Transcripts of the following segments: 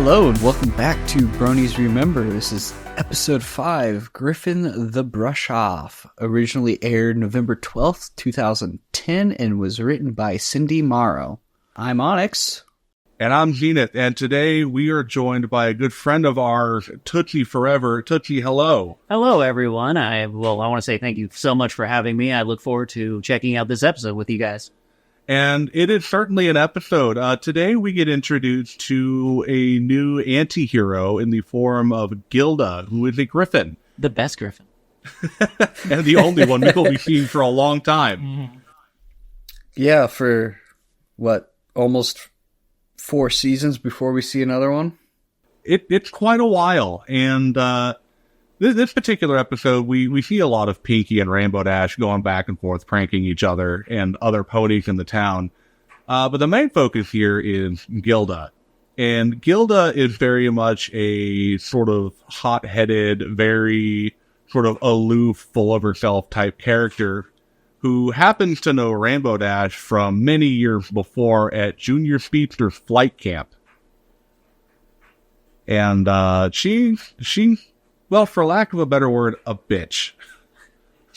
Hello and welcome back to Bronies Remember. This is episode 5, Griffon the Brush Off. Originally aired November 12th, 2010 and was written by Cindy Morrow. I'm Onyx. And I'm Zenith, and today we are joined by a good friend of ours, Tootsie Forever. Tootsie, hello. Hello, everyone. I want to say thank you so much for having me. I look forward to checking out this episode with you guys. And it is certainly an episode. Today we get introduced to a new anti-hero in the form of Gilda, who is a Griffon. The best Griffon. And the only one we will be seeing for a long time. Mm-hmm. Yeah, for, almost 4 seasons before we see another one? It's quite a while, and this particular episode, we see a lot of Pinky and Rainbow Dash going back and forth, pranking each other and other ponies in the town. But the main focus here is Gilda. And Gilda is very much a sort of hot-headed, very sort of aloof, full of herself type character who happens to know Rainbow Dash from many years before at Junior Speedster's flight camp. And she's, well, for lack of a better word, a bitch.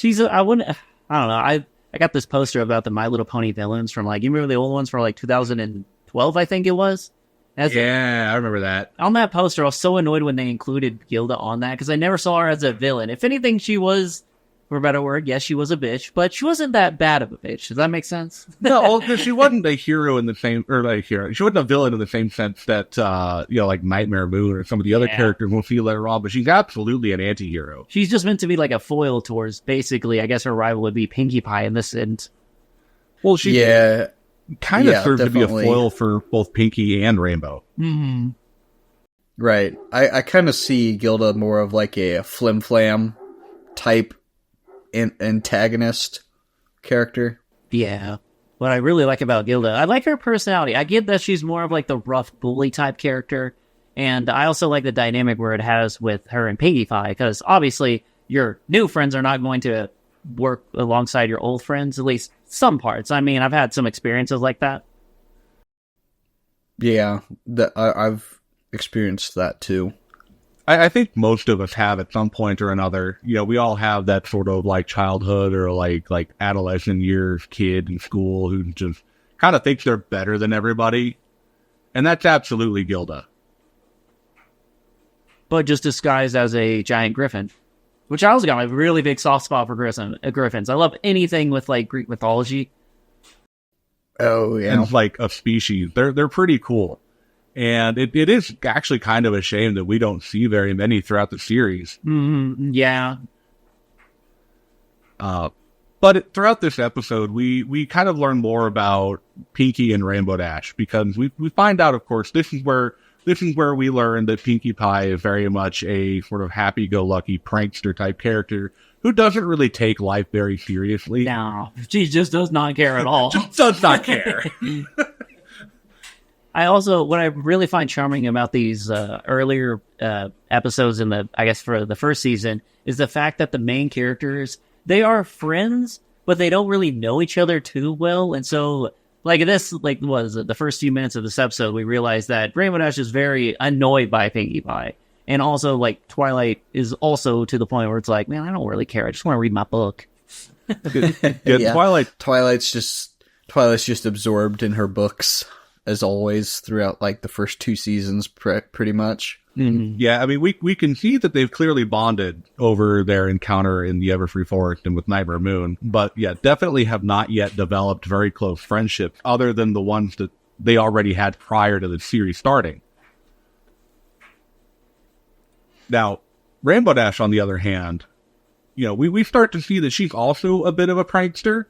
I don't know. I got this poster about the My Little Pony villains from, you remember the old ones from, 2012, I think it was? Yeah, I remember that. On that poster, I was so annoyed when they included Gilda on that, because I never saw her as a villain. If anything, she was, for a better word, yes, she was a bitch, but she wasn't that bad of a bitch. Does that make sense? No, because she wasn't a hero in the same, she wasn't a villain in the same sense that, like Nightmare Moon or some of the other characters we'll see later on, but she's absolutely an anti-hero. She's just meant to be like a foil towards, basically, I guess her rival would be Pinkie Pie in this end. Well, she kind of serves to be a foil for both Pinky and Rainbow. Mm-hmm. Right. I kind of see Gilda more of like a flim-flam type antagonist character. Yeah. What I really like about Gilda, I like her personality. I get that she's more of like the rough bully type character, and I also like the dynamic where it has with her and Pinkie Pie, because obviously your new friends are not going to work alongside your old friends, at least some parts. I mean, I've had some experiences like that. Yeah, I've experienced that too. I think most of us have at some point or another. We all have that sort of childhood or like adolescent years kid in school who just kind of thinks they're better than everybody. And that's absolutely Gilda. But just disguised as a giant griffin, which I also got a really big soft spot for griffins. I love anything with Greek mythology. Oh, yeah. And a species. They're pretty cool. And it is actually kind of a shame that we don't see very many throughout the series. Mm-hmm. Yeah. But throughout this episode, we kind of learn more about Pinky and Rainbow Dash, because we find out, of course, this is where we learn that Pinkie Pie is very much a sort of happy-go-lucky prankster type character who doesn't really take life very seriously. No, she just does not care at all. Just does not care. What I really find charming about these earlier episodes for the first season is the fact that the main characters, they are friends, but they don't really know each other too well. And so, the first few minutes of this episode, we realized that Rainbow Dash is very annoyed by Pinkie Pie. And also, Twilight is also to the point where it's man, I don't really care. I just want to read my book. Yeah. Twilight's just absorbed in her books, as always, throughout the first 2 seasons, pretty much. Mm-hmm. Yeah, I mean, we can see that they've clearly bonded over their encounter in the Everfree Forest and with Nightmare Moon, but yeah, definitely have not yet developed very close friendships other than the ones that they already had prior to the series starting. Now, Rainbow Dash, on the other hand, we start to see that she's also a bit of a prankster.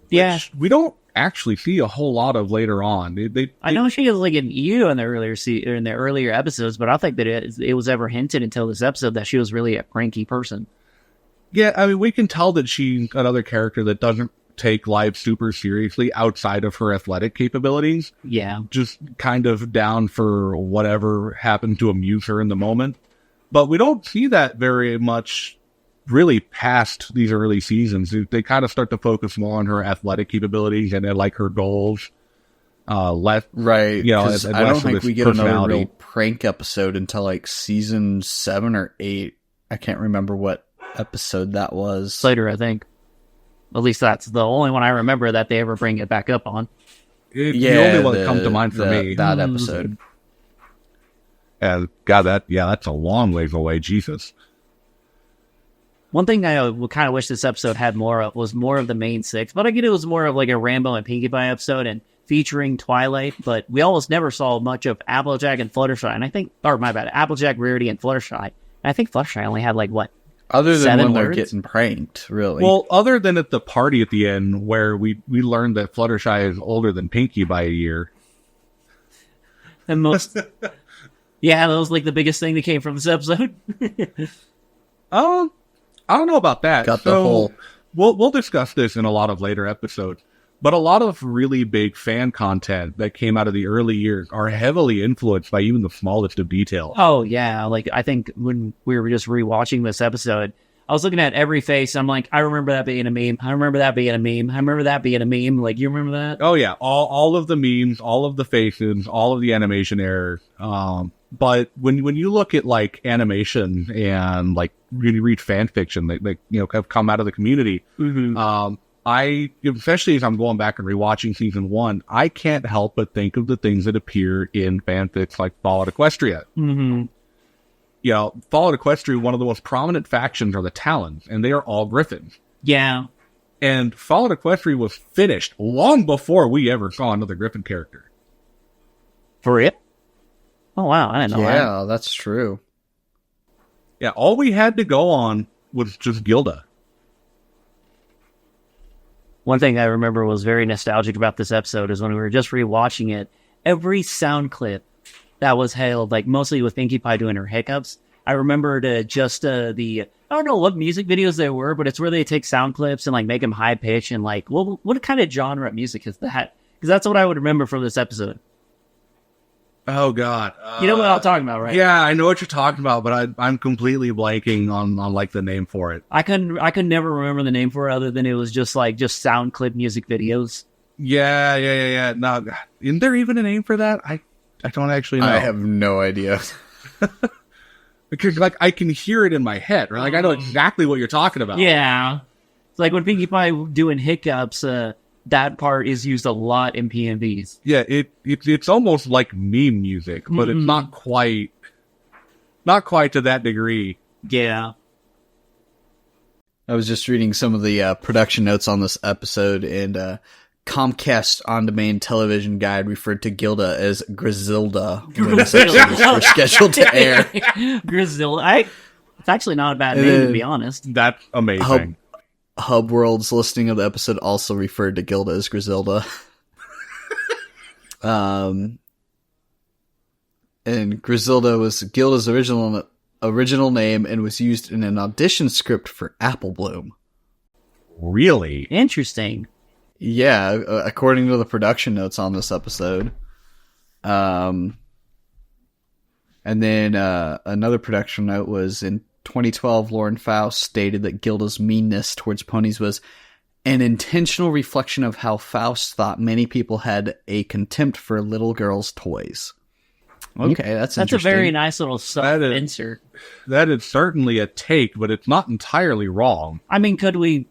Yeah. We don't actually see a whole lot of later on. I know she has an ear in the earlier episodes, but I don't think that it was ever hinted until this episode that she was really a pranky person. Yeah, I mean, we can tell that she's another character that doesn't take life super seriously outside of her athletic capabilities. Yeah. Just kind of down for whatever happened to amuse her in the moment. But we don't see that very much really past these early seasons. They kind of start to focus more on her athletic capabilities and her goals. less Right. you know, 'Cause and I don't less of think this we get another personality. real prank episode until like season 7 or 8. I can't remember what episode that was. Slater, I think. At least that's the only one I remember that they ever bring it back up on. The only one that comes to mind for me. That episode. And God, that's a long ways away. Jesus. One thing I kind of wish this episode had more of was more of the main six, but I get it was more of like a Rambo and Pinkie Pie episode and featuring Twilight, but we almost never saw much of Applejack and Fluttershy. And I think, or my bad, Applejack, Rarity, and Fluttershy. And I think Fluttershy only had like, what? Other than 7 when they're words? getting pranked, really. Well, other than at the party at the end where we learned that Fluttershy is older than Pinkie by a year. And most, yeah, that was like the biggest thing that came from this episode. I don't know about that. Got the whole... We'll discuss this in a lot of later episodes, but a lot of really big fan content that came out of the early years are heavily influenced by even the smallest of details. Oh, yeah. Like, I think when we were just rewatching this episode, I was looking at every face. I'm like, I remember that being a meme. I remember that being a meme. I remember that being a meme. Like, you remember that? Oh yeah, all of the memes, all of the faces, all of the animation errors. But when you look at like animation and like really read fan fiction that have come out of the community, I, especially as I'm going back and rewatching season 1, I can't help but think of the things that appear in fanfics like Fallout Equestria. Mm-hmm. You know, Fallout Equestria, one of the most prominent factions are the Talons, and they are all Griffins. Yeah. And Fallout Equestria was finished long before we ever saw another Griffin character. For real? Oh, wow. I didn't know that. Yeah, that's true. Yeah, all we had to go on was just Gilda. One thing I remember was very nostalgic about this episode is when we were just rewatching it, every sound clip that was hailed, like mostly with Pinkie Pie doing her hiccups, I remembered I don't know what music videos they were, but it's where they take sound clips and like make them high pitch and like, what kind of genre of music is that? Because that's what I would remember from this episode. Oh, God. You know what I'm talking about, right? Yeah, I know what you're talking about, but I'm completely blanking on like the name for it. I could never remember the name for it other than it was just sound clip music videos. Yeah. No, isn't there even a name for that? I don't actually know. I have no idea. Because like I can hear it in my head, right? Like I know exactly what you're talking about. Yeah. It's like when Pinkie Pie doing hiccups, that part is used a lot in PMVs. Yeah, it's almost like meme music, but it's not quite to that degree. Yeah. I was just reading some of the production notes on this episode, and Comcast On-Demand Television Guide referred to Gilda as Griselda when this episode was first scheduled to air. Griselda. It's actually not a bad name, to be honest. That's amazing. Hub World's listing of the episode also referred to Gilda as Griselda. And Griselda was Gilda's original name and was used in an audition script for Apple Bloom. Really? Interesting. Yeah, according to the production notes on this episode. And then another production note was in 2012, Lauren Faust stated that Gilda's meanness towards ponies was an intentional reflection of how Faust thought many people had a contempt for little girls' toys. Okay, that's interesting. That's a very nice little insert. That is certainly a take, but it's not entirely wrong. I mean, could we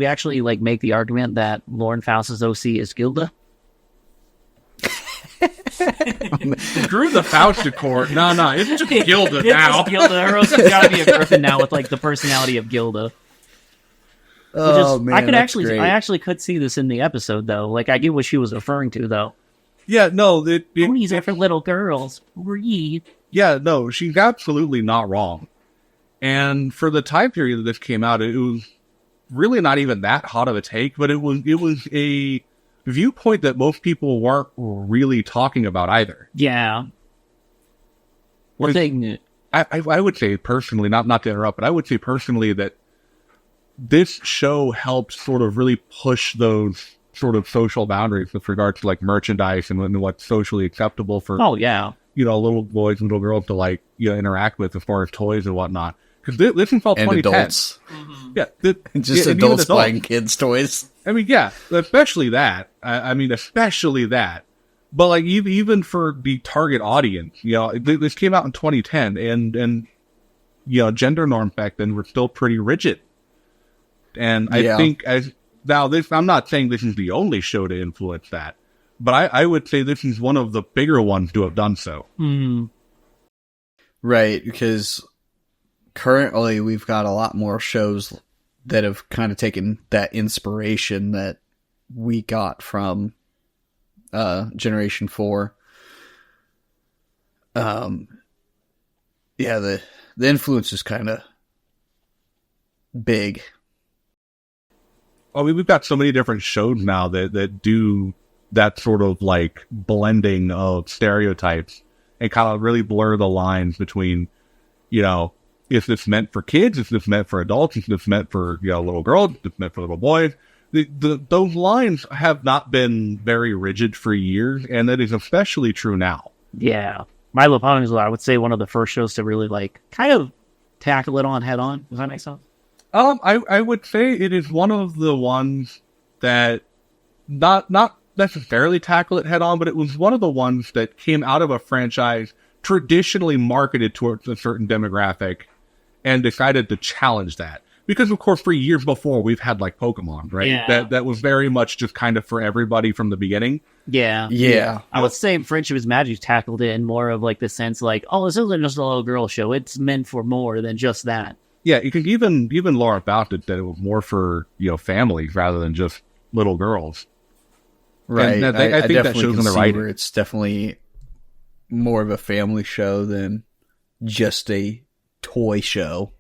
actually make the argument that Lauren Faust's OC is Gilda? Screw the Faust decor. No, it's just Gilda now. It's Gilda. Her OC's got to be a Griffin now with the personality of Gilda. Man, I actually could see this in the episode though. I get what she was referring to though. Yeah, no, ponies are for little girls. Read. Yeah, no, she's absolutely not wrong. And for the time period that this came out, it was really not even that hot of a take, but it was a viewpoint that most people weren't really talking about either. Yeah. One thing I would say personally, not to interrupt, but I would say personally that this show helped sort of really push those sort of social boundaries with regard to merchandise and what's socially acceptable for little boys and little girls to interact with as far as toys and whatnot. Because this is all 2010. Adults. Mm-hmm. Yeah, just adults buying kids' toys. I mean, yeah, especially that. I mean, especially that. But like even for the target audience, this came out in 2010, and gender norms back then were still pretty rigid. And I think I'm not saying this is the only show to influence that, but I would say this is one of the bigger ones to have done so. Mm. Right, because currently we've got a lot more shows that have kind of taken that inspiration that we got from Generation 4. The influence is kind of big. I mean, we've got so many different shows now that do that sort of like blending of stereotypes and kind of really blur the lines between, is this meant for kids? Is this meant for adults? Is this meant for little girls? Is this meant for little boys? Those lines have not been very rigid for years, and that is especially true now. Yeah. My Little Pony is, I would say, one of the first shows to really like kind of tackle it on head on. Does that make sense? I would say it is one of the ones that not necessarily tackle it head on, but it was one of the ones that came out of a franchise traditionally marketed towards a certain demographic and decided to challenge that. Because, of course, for years before, we've had, like, Pokemon, right? Yeah. That was very much just kind of for everybody from the beginning. Yeah. Yeah. I would say Friendship is Magic tackled it in more of, like, the sense, like, oh, this isn't just a little girl show. It's meant for more than just that. Yeah, you can even Laura about it that it was more for, families rather than just little girls. Right. And I think that shows in the writing. Where it's definitely more of a family show than just a toy show.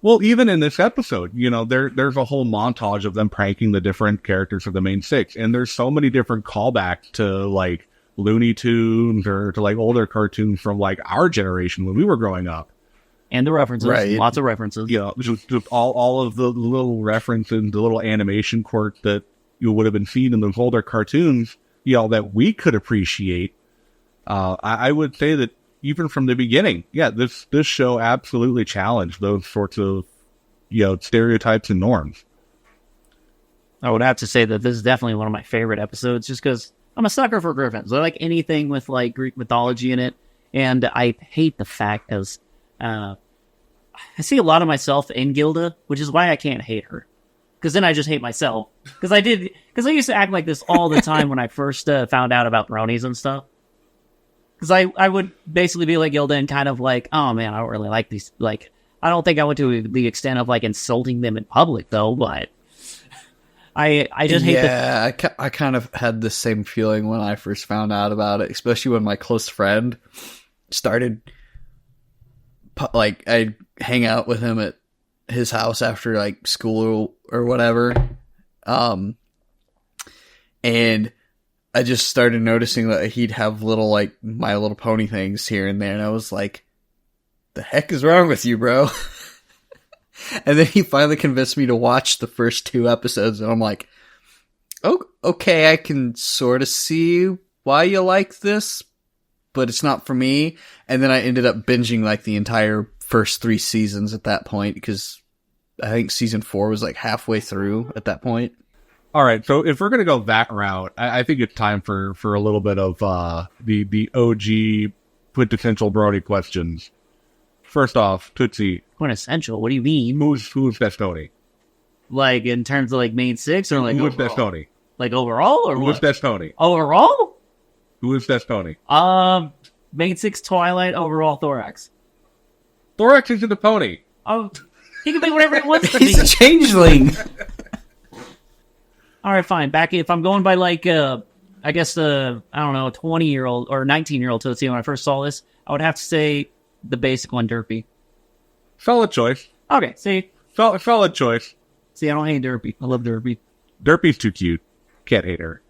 Well, even in this episode, there's a whole montage of them pranking the different characters of the main six. And there's so many different callbacks to, like, Looney Tunes or to, like, older cartoons from, like, our generation when we were growing up. And the references. Right. Lots of references. Just all of the little references, the little animation quirk that you would have been seen in those older cartoons, that we could appreciate. I would say that even from the beginning, this show absolutely challenged those sorts of, stereotypes and norms. I would have to say that this is definitely one of my favorite episodes just because I'm a sucker for Griffins. I like anything with, like, Greek mythology in it. And I hate the fact because I see a lot of myself in Gilda, which is why I can't hate her. Because then I just hate myself. Because I used to act like this all the time when I first found out about bronies and stuff. Because I would basically be like Gilda and kind of like, oh man, I don't really like these. Like, I don't think I went to the extent of like insulting them in public though, but I just hate that. I kind of had the same feeling when I first found out about it, especially when my close friend started, like, I'd hang out with him at his house after, like, school or whatever. And I just started noticing that he'd have little, like, My Little Pony things here and there, and I was like, the heck is wrong with you, bro? And then he finally convinced me to watch the first 2 episodes, and I'm like, oh, okay, I can sort of see why you like this, but it's not for me. And then I ended up binging, like, the entire first 3 seasons at that point, because I think season 4 was, like, halfway through at that point. All right, so if we're going to go that route, I think it's time for a little bit of the OG quintessential Brody questions. First off, Tootsie. quintessential. What do you mean? Who's best Tony? Like in terms of like main 6 or like who's overall? best Tony? Like overall or Who's what? best Tony? Overall? Who is best Tony? Main 6 Twilight, overall Thorax. Thorax isn't a pony. Oh, he can be whatever he wants to be. He's a changeling. All right, fine. Back if I'm going by like, I guess I don't know, 20-year-old or 19-year-old Tootsie. When I first saw this, I would have to say the basic one, Derpy. Solid choice. Okay, see, Solid choice. I don't hate Derpy. I love Derpy, Derpy's too cute. Can't hate her.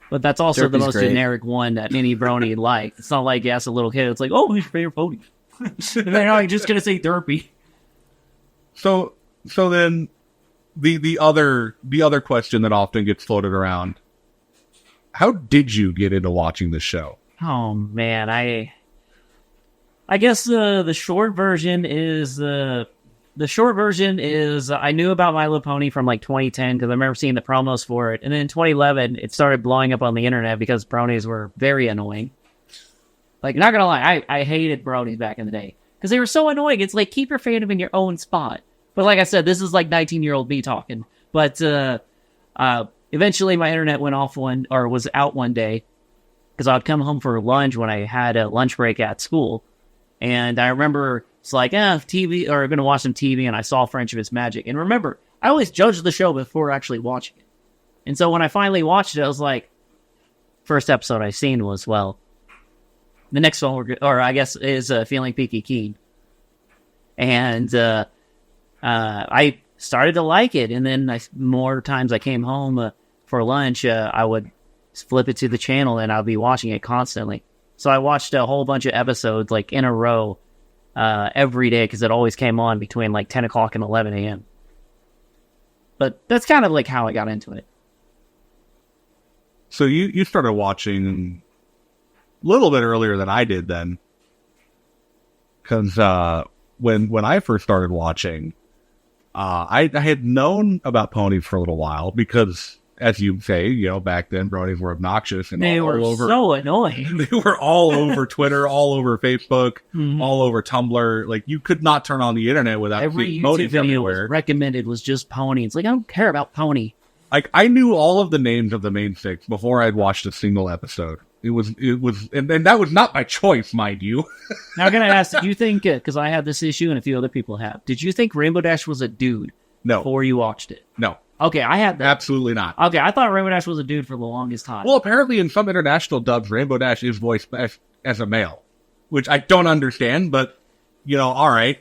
but that's also the Derpy's most great. generic one that any brony likes. It's not like you ask a little kid. It's like, oh, who's your favorite pony? And they're not just gonna say Derpy. So then the other question that often gets floated around: how did you get into watching this show? Oh man, I guess the short version is the short version is I knew about My Little Pony from like 2010 because I remember seeing the promos for it. And then in 2011, it started blowing up on the internet because bronies were very annoying. Like, not gonna lie, I hated bronies back in the day because they were so annoying. It's like, keep your fandom in your own spot. But like I said, this is like 19-year-old me talking. But eventually my internet went off was out one day because I'd come home for lunch when I had a lunch break at school. And I remember it's like, TV, or I'm going to watch some TV, and I saw Friendship is Magic. And remember, I always judged the show before actually watching it. And so when I finally watched it, I was like, first episode I seen was, well, the next one, or I guess, is Feeling Peaky Keen. And I started to like it. And then more times I came home for lunch, I would flip it to the channel, and I'd be watching it constantly. So I watched a whole bunch of episodes like in a row every day because it always came on between like 10 o'clock and 11 a.m. But that's kind of like how I got into it. So you started watching a little bit earlier than I did then. Because when I first started watching, I had known about ponies for a little while because, as you say, back then bronies were obnoxious and they were so annoying. They were all over Twitter, all over Facebook, all over Tumblr. Like, you could not turn on the internet without every seeing YouTube ponies video everywhere. recommended was just pony. It's like, I don't care about pony. Like, I knew all of the names of the main six before I'd watched a single episode. It was, and that was not by choice, mind you. Now I'm gonna ask, did you think? Because I had this issue and a few other people have. Did you think Rainbow Dash was a dude? No. Before you watched it? No. Okay, I had that. Absolutely not. Okay, I thought Rainbow Dash was a dude for the longest time. Well, apparently in some international dubs, Rainbow Dash is voiced as a male, which I don't understand, but, all right.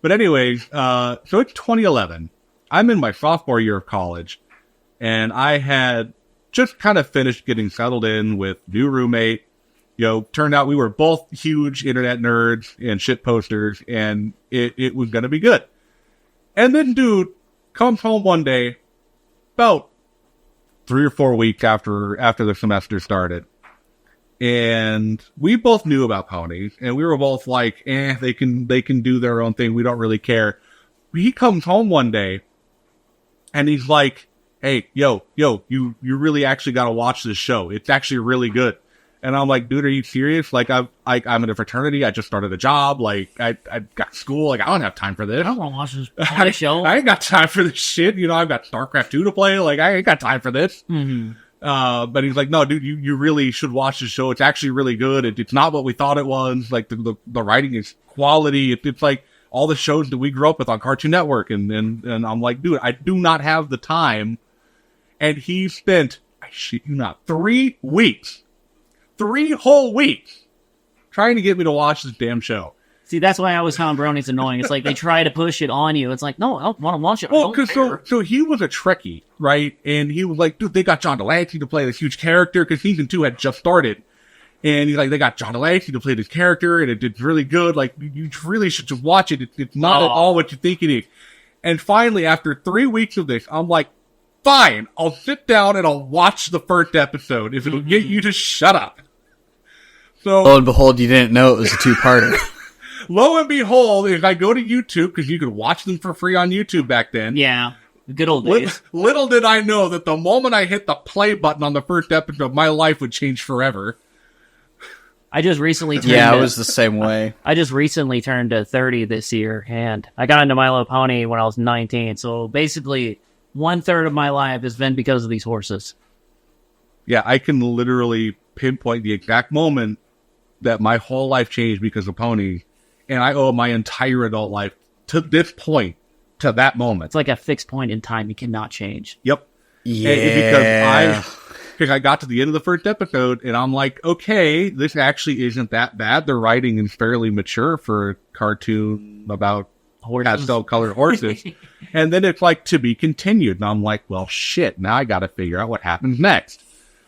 But anyways, so it's 2011. I'm in my sophomore year of college, and I had just kind of finished getting settled in with new roommate. Turned out we were both huge internet nerds and shit posters, and it was going to be good. And then dude comes home one day, about 3 or 4 weeks after the semester started. And we both knew about ponies, and we were both like, they can do their own thing. We don't really care. He comes home one day, and he's like, hey, you really actually got to watch this show. It's actually really good. And I'm like, dude, are you serious? Like, I'm in a fraternity. I just started a job. Like, I got school. Like, I don't have time for this. I don't want to watch this show. I ain't got time for this shit. I've got StarCraft 2 to play. Like, I ain't got time for this. Mm-hmm. But he's like, no, dude, you really should watch this show. It's actually really good. It's not what we thought it was. Like, the writing is quality. It's like all the shows that we grew up with on Cartoon Network. And I'm like, dude, I do not have the time. And he spent, I shit you not, 3 weeks. 3 whole weeks trying to get me to watch this damn show. See, that's why I always found bronies annoying. It's like they try to push it on you. It's like, no, I don't want to watch it. Well, because so he was a Trekkie, right? And he was like, dude, they got John Delancey to play this huge character because season 2 had just started. And he's like, they got John Delancey to play this character, and it's really good. Like, you really should just watch it. It's not at all what you think it is. And finally, after 3 weeks of this, I'm like, fine, I'll sit down and I'll watch the first episode if it'll get you to shut up. So, lo and behold, you didn't know it was a 2-parter. Lo and behold, if I go to YouTube, because you could watch them for free on YouTube back then. Yeah, good old days. Little did I know that the moment I hit the play button on the first episode, my life would change forever. I just recently turned I was the same way. I just recently turned 30 this year, and I got into My Little Pony when I was 19. So basically, 1/3 of my life has been because of these horses. Yeah, I can literally pinpoint the exact moment that my whole life changed because of ponies, and I owe my entire adult life to this point, to that moment. It's like a fixed point in time you cannot change. Yep. Yeah. Because I got to the end of the first episode, and I'm like, okay, this actually isn't that bad. The writing is fairly mature for a cartoon about pastel-colored horses. And then it's like, to be continued. And I'm like, well, shit, now I got to figure out what happens next.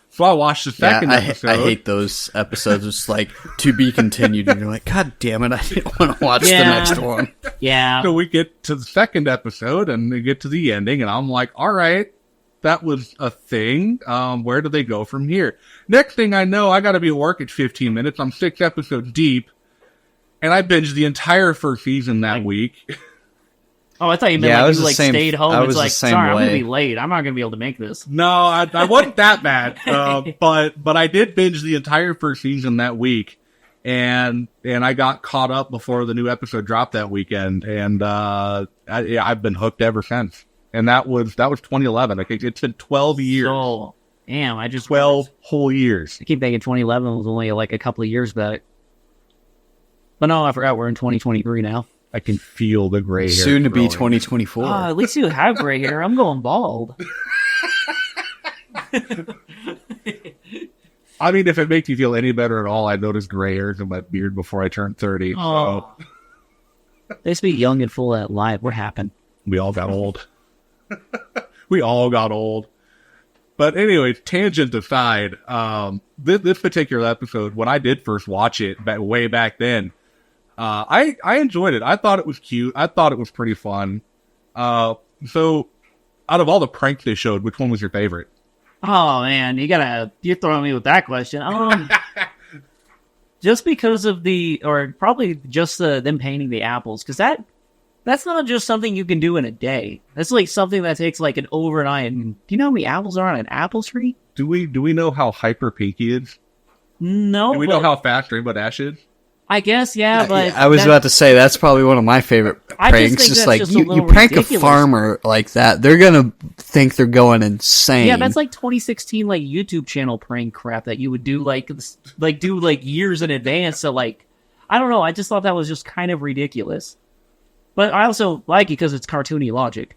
So I watched the second episode. I hate those episodes. It's like, to be continued. And you're like, God damn it, I didn't want to watch the next one. Yeah. So we get to the second episode, and we get to the ending, and I'm like, all right, that was a thing. Where do they go from here? Next thing I know, I got to be at work at 15 minutes. I'm 6 episodes deep, and I binged the entire first season that week. Oh, I thought you meant Yeah, I like was you the like same- stayed home. I And was it's the like, same sorry, I'm way. gonna be late. I'm not gonna be able to make this. No, I wasn't that bad. But I did binge the entire first season that week, and I got caught up before the new episode dropped that weekend, and I've been hooked ever since. And that was 2011. I think it's been 12 years. So, damn, I just 12 whole years. I keep thinking 2011 was only like a couple of years back. But no, I forgot we're in 2023 now. I can feel the gray hair. Soon to be growing. 2024. Oh, at least you have gray hair. I'm going bald. I mean, if it makes you feel any better at all, I noticed gray hairs in my beard before I turned 30. Oh. So They speak young and full of life. What happened? we all got old. We all got old. But anyway, tangent aside, this particular episode, when I did first watch it way back then, I enjoyed it. I thought it was cute. I thought it was pretty fun. So out of all the pranks they showed, which one was your favorite? Oh man, you're throwing me with that question. Just because of or probably just them painting the apples, because that's not just something you can do in a day. That's like something that takes like an overnight. And do you know how many apples are on an apple tree? Do we know how hyper Pinky is? No. Do we know how fast Rainbow Dash is? I guess, yeah, but I was about to say that's probably one of my favorite I just pranks. think Just that's like just a you little prank ridiculous. a farmer like that, they're gonna think they're going insane. Yeah, that's like 2016 like YouTube channel prank crap that you would do like years in advance. So like, I don't know. I just thought that was just kind of ridiculous. But I also like it because it's cartoony logic.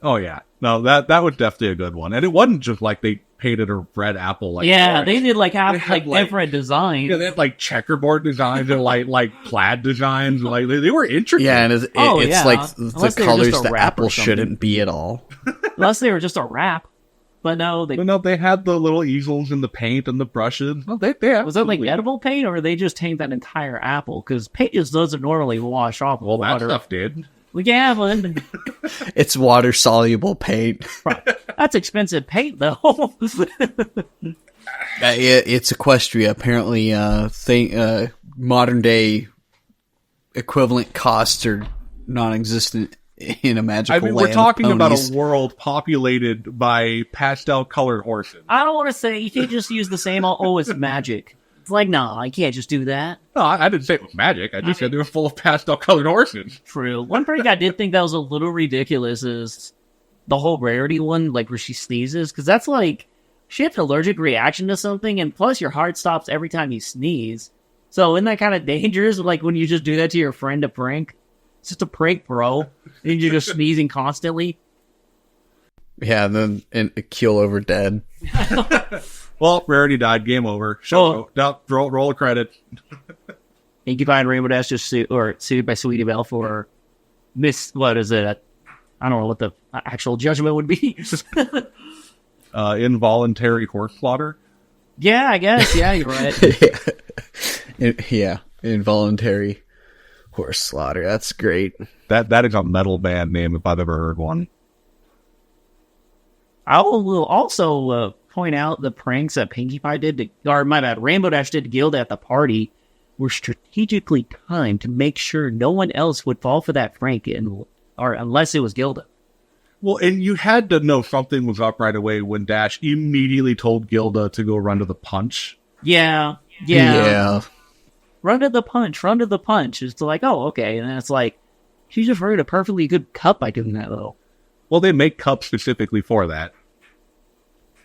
Oh yeah, no, that was definitely a good one, and it wasn't just like they painted a red apple. Like Yeah, orange. they did like They half had, like different designs. Yeah, they had like checkerboard designs and like plaid designs. Like they were intricate. yeah, and it's yeah. like the Unless they were just colors a the wrap or apple something. shouldn't be at all. Unless they were just a wrap. But no, But no, they had the little easels and the paint and the brushes. Well, they was that like absolutely- edible paint or they just taint that entire apple? Because paint just doesn't normally wash off with Well, that water. stuff did. Well, yeah, but It's water soluble paint. that's expensive paint though. It's Equestria. Apparently, modern day equivalent costs are non-existent in a magical I mean, land we're talking of about ponies. a world populated by pastel-colored horses. I don't want to say you can't just use the same. Oh, it's magic. It's like, no, I can't just do that. No, I didn't say it was magic. I just said they were full of pastel-colored horses. True. One prank I did think that was a little ridiculous is the whole Rarity one, like where she sneezes, because that's like she had an allergic reaction to something, and plus your heart stops every time you sneeze. So isn't that kind of dangerous? Like when you just do that to your friend to prank. It's just a prank, bro. And you're just sneezing constantly. Yeah, and then keel over dead. Well, Rarity died. Game over. Roll a credit. Pinkie Pie and Rainbow Dash just sued by Sweetie Belle for what is it? I don't know what the actual judgment would be. Involuntary horse slaughter. Yeah, I guess. Yeah, you're right. Yeah, involuntary horse slaughter. That's great. That is a metal band name if I've ever heard one. I will also point out the pranks that Pinkie Pie did Rainbow Dash did to Gilda at the party were strategically timed to make sure no one else would fall for that prank, or unless it was Gilda. Well, and you had to know something was up right away when Dash immediately told Gilda to go run to the punch. Yeah. Run to the punch. It's like, oh, okay. And then it's like, she just earned a perfectly good cup by doing that, though. Well, they make cups specifically for that.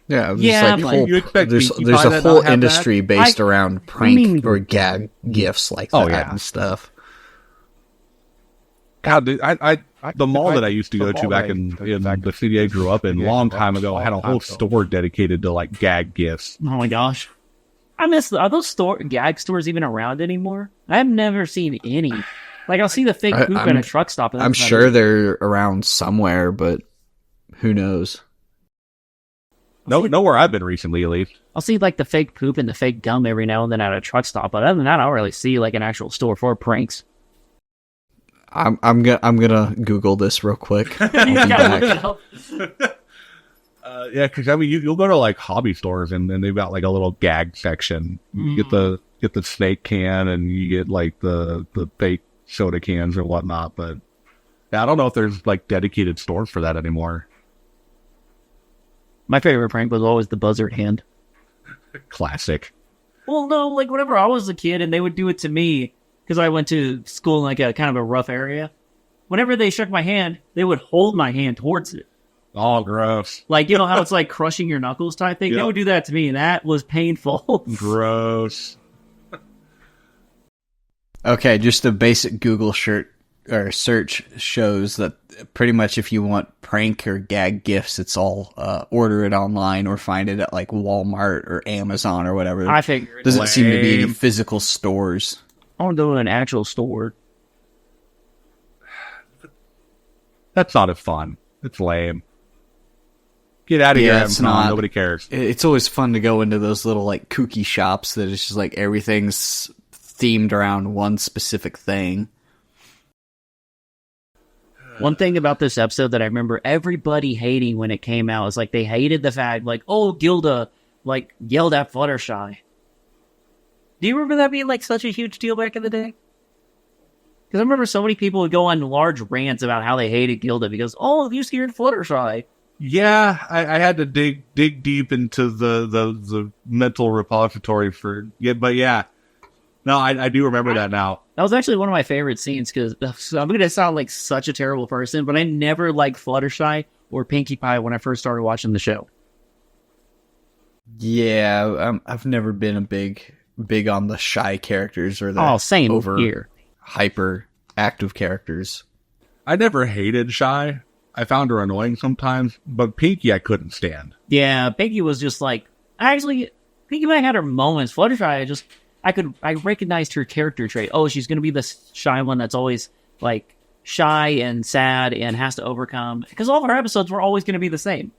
Yeah, Yeah, but you expect there's Pinkie Pie a to whole not have industry based around prank mean- or gag gifts like that Oh, yeah. and stuff. God, dude, the mall that I used to go to back in the city I grew up in a long time ago had a whole store dedicated to like gag gifts. Oh my gosh. I miss, are those gag stores even around anymore? I've never seen any. Like, I'll see the fake poop at a truck stop. And I'm that's about sure it. they're around somewhere, but who knows? Nowhere I've been recently, at least. I'll see like the fake poop and the fake gum every now and then at a truck stop. But other than that, I don't really see like an actual store for pranks. I'm gonna Google this real quick. I'll be back. Yeah, because I mean, you'll go to like hobby stores and they've got like a little gag section. You get the snake can and you get like the fake soda cans or whatnot. But I don't know if there's like dedicated stores for that anymore. My favorite prank was always the buzzard hand. Classic. Well, no, like whenever I was a kid and they would do it to me, because I went to school in like a kind of a rough area, whenever they shook my hand, they would hold my hand towards it. Oh, gross. Like, you know how it's like crushing your knuckles type thing? Yep. They would do that to me, and that was painful. Gross. Okay, just a basic Google search shows that pretty much if you want prank or gag gifts, it's all order it online or find it at like Walmart or Amazon or whatever. I figured. Doesn't seem to be any physical stores. I want to go to an actual store. That's not as fun. It's lame. Get out of here, it's Amazon. not. Nobody cares. It's always fun to go into those little like kooky shops that it's just like everything's themed around one specific thing. One thing about this episode that I remember everybody hating when it came out is like they hated the fact like, oh, Gilda like yelled at Fluttershy. Do you remember that being like such a huge deal back in the day? Because I remember so many people would go on large rants about how they hated Gilda because, oh, you scared Fluttershy. Yeah, I had to dig deep into the mental repository but yeah. No, I do remember that now. That was actually one of my favorite scenes because I'm going to sound like such a terrible person, but I never liked Fluttershy or Pinkie Pie when I first started watching the show. Yeah, I've never been a big on the shy characters or the same over here. Hyper active characters. I never hated Shy. I found her annoying sometimes, but Pinkie I couldn't stand. Yeah, Pinkie was just like, Pinkie Pie had her moments. Fluttershy, I recognized her character trait. Oh, she's going to be the shy one that's always like shy and sad and has to overcome. Because all of her episodes were always going to be the same.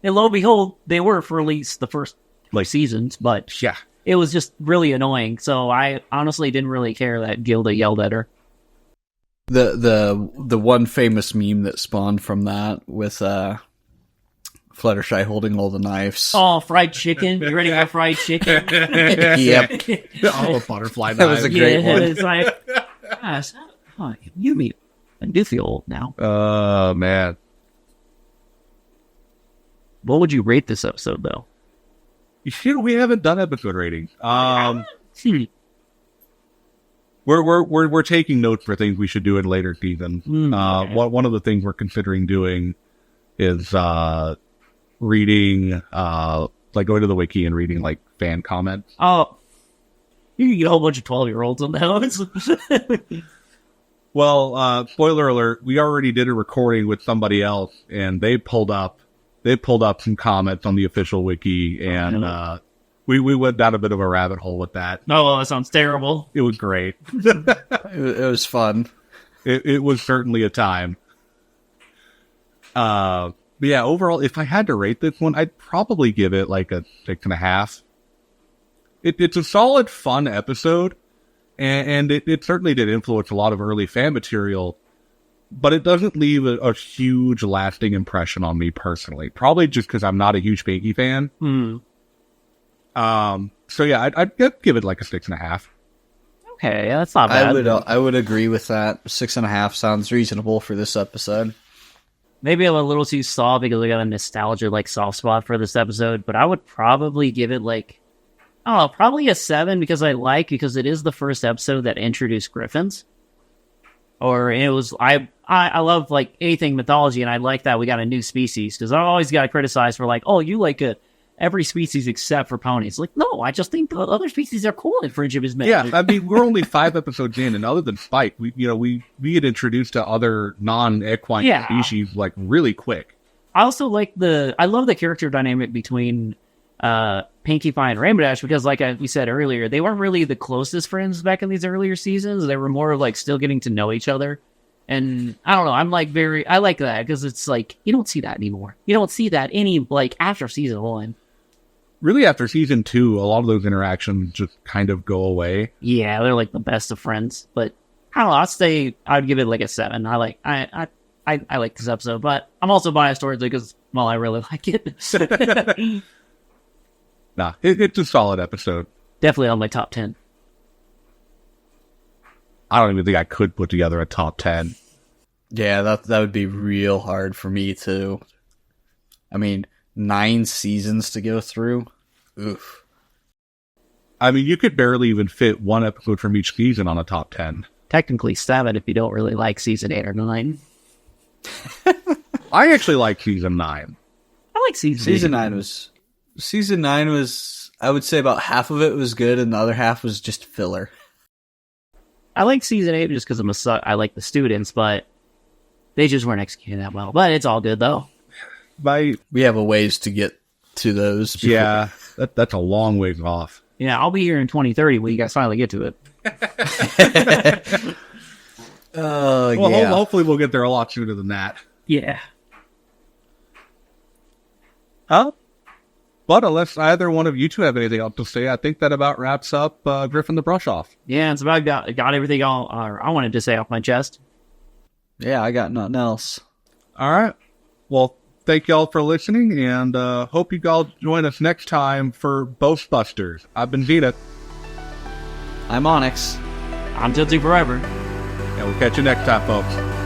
And lo and behold, they were for at least the first seasons, but Yeah. it was just really annoying. So I honestly didn't really care that Gilda yelled at her. The one famous meme that spawned from that with Fluttershy holding all the knives. Oh, fried chicken! You ready for fried chicken? Yep. Oh, butterfly knife. That was a great one. It's like, gosh, you mean I do feel old now. Oh, man. What would you rate this episode, though? We haven't done episode ratings. We're taking notes for things we should do in later seasons. One of the things we're considering doing is reading, like going to the wiki and reading like fan comments. Oh, you can get a whole bunch of 12-year-olds on that. Well, spoiler alert: we already did a recording with somebody else, and they pulled up some comments on the official wiki, and we went down a bit of a rabbit hole with that. Oh, well, that sounds terrible. It was great. It was fun. It was certainly a time. But yeah, overall, if I had to rate this one, I'd probably give it like a 6.5. It's a solid, fun episode, and it certainly did influence a lot of early fan material, but it doesn't leave a huge, lasting impression on me personally. Probably just because I'm not a huge Pinkie fan. So yeah, I'd give it like a 6.5. Okay, yeah, that's not bad. I would agree with that. 6.5 sounds reasonable for this episode. Maybe I'm a little too soft because I got a nostalgia soft spot for this episode, but I would probably give it probably a 7 because it is the first episode that introduced Griffins. Or it was I love anything mythology, and I like that we got a new species because I always got criticized for you like every species except for ponies. No, I just think the other species are cool in Friendship is Magic. Yeah, I mean, we're only 5 episodes in, and other than Spike, we get introduced to other non-equine species really quick. I also I love the character dynamic between Pinkie Pie and Rainbow Dash because, like we said earlier, they weren't really the closest friends back in these earlier seasons. They were more of still getting to know each other. And I don't know, I like that because it's you don't see that anymore. You don't see that after season 1. Really, after season 2, a lot of those interactions just kind of go away. Yeah, they're the best of friends. But I don't know, I'd give it a 7. I like this episode, but I'm also biased towards it because, I really like it. Nah, it's a solid episode. Definitely on my top 10. I don't even think I could put together a top 10. Yeah, that would be real hard for me too. I mean, 9 seasons to go through. Oof. I mean, you could barely even fit one episode from each season on a top 10. Technically 7 if you don't really like season 8 or 9. I actually like season 9. I like season 8. Season 9 was, I would say about half of it was good and the other half was just filler. I like season 8 just because I like the students, but they just weren't executing that well. But it's all good though. We have a ways to get to those. Before. Yeah, that's a long ways off. Yeah, I'll be here in 2030 when you guys finally get to it. Hopefully we'll get there a lot sooner than that. Yeah. But unless either one of you two have anything else to say, I think that about wraps up Griffon the Brush Off. Yeah, it's about got everything I wanted to say off my chest. Yeah, I got nothing else. All right. Well, thank y'all for listening, and hope you all join us next time for Ghostbusters. I've been Zenith. I'm Onyx. I'm Tilting Forever. And we'll catch you next time, folks.